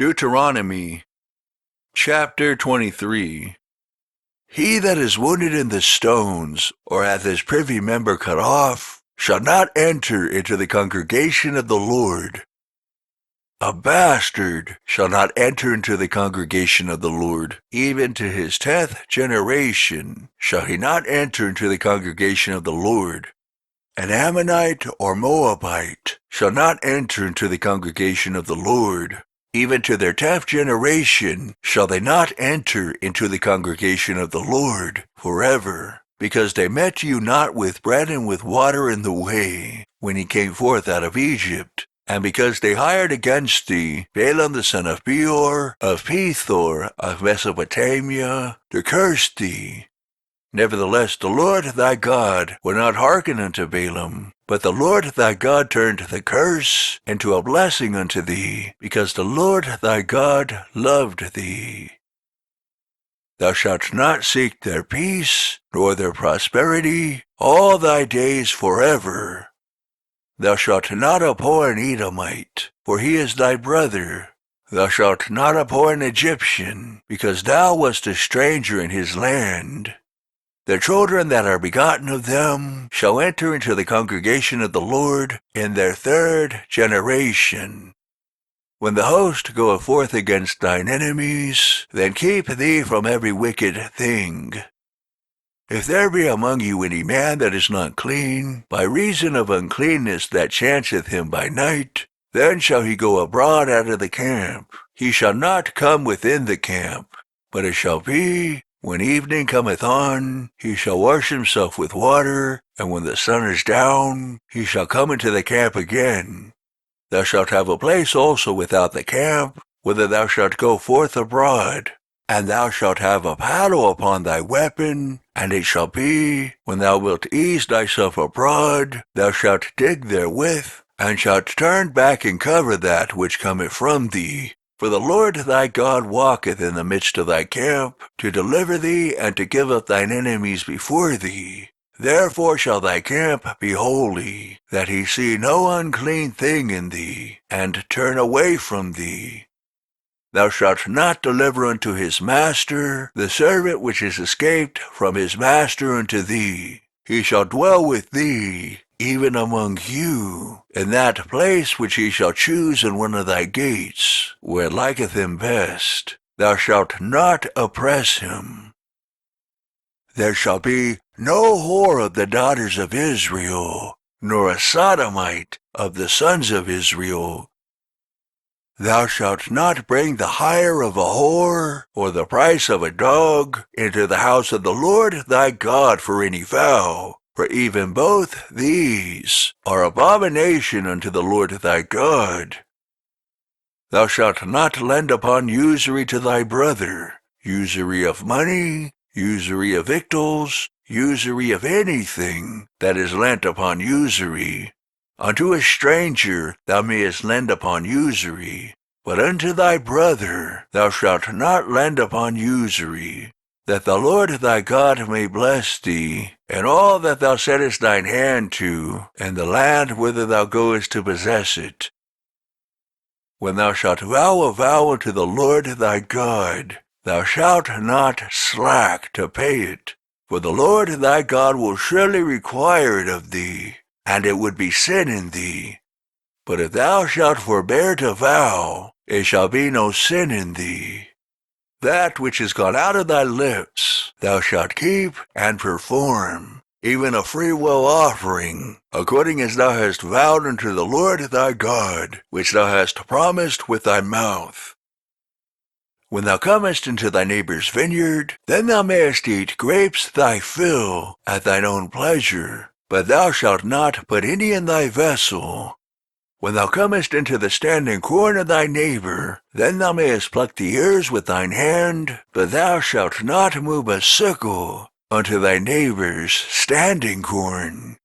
Deuteronomy Chapter 23. He that is wounded in the stones, or hath his privy member cut off, shall not enter into the congregation of the Lord. A bastard shall not enter into the congregation of the Lord. Even to his 10th generation shall he not enter into the congregation of the Lord. An Ammonite or Moabite shall not enter into the congregation of the Lord. Even to their 10th generation shall they not enter into the congregation of the Lord forever, because they met you not with bread and with water in the way, when ye came forth out of Egypt, and because they hired against thee Balaam the son of Beor, of Pethor, of Mesopotamia, to curse thee. Nevertheless, the Lord thy God will not hearken unto Balaam, but the Lord thy God turned the curse into a blessing unto thee, because the Lord thy God loved thee. Thou shalt not seek their peace, nor their prosperity, all thy days forever. Thou shalt not abhor an Edomite, for he is thy brother. Thou shalt not abhor an Egyptian, because thou wast a stranger in his land. The children that are begotten of them shall enter into the congregation of the Lord in their 3rd generation. When the host goeth forth against thine enemies, then keep thee from every wicked thing. If there be among you any man that is not clean, by reason of uncleanness that chanceth him by night, then shall he go abroad out of the camp. He shall not come within the camp, but it shall be, when evening cometh on, he shall wash himself with water, and when the sun is down, he shall come into the camp again. Thou shalt have a place also without the camp, whither thou shalt go forth abroad. And thou shalt have a paddle upon thy weapon, and it shall be, when thou wilt ease thyself abroad, thou shalt dig therewith, and shalt turn back and cover that which cometh from thee. For the Lord thy God walketh in the midst of thy camp, to deliver thee and to give up thine enemies before thee. Therefore shall thy camp be holy, that he see no unclean thing in thee, and turn away from thee. Thou shalt not deliver unto his master the servant which is escaped from his master unto thee. He shall dwell with thee, even among you, in that place which he shall choose in one of thy gates, where it liketh him best. Thou shalt not oppress him. There shall be no whore of the daughters of Israel, nor a sodomite of the sons of Israel. Thou shalt not bring the hire of a whore, or the price of a dog, into the house of the Lord thy God for any vow. For even both these are abomination unto the Lord thy God. Thou shalt not lend upon usury to thy brother, usury of money, usury of victuals, usury of anything that is lent upon usury. Unto a stranger thou mayest lend upon usury, but unto thy brother thou shalt not lend upon usury, that the Lord thy God may bless thee, in all that thou settest thine hand to, in the land whither thou goest to possess it. When thou shalt vow a vow unto the Lord thy God, thou shalt not slack to pay it, for the Lord thy God will surely require it of thee, and it would be sin in thee. But if thou shalt forbear to vow, it shall be no sin in thee. That which is gone out of thy lips thou shalt keep and perform, even a freewill offering, according as thou hast vowed unto the Lord thy God, which thou hast promised with thy mouth. When thou comest into thy neighbor's vineyard, then thou mayest eat grapes thy fill at thine own pleasure, but thou shalt not put any in thy vessel. When thou comest into the standing corn of thy neighbor, then thou mayest pluck the ears with thine hand, but thou shalt not move a sickle unto thy neighbor's standing corn.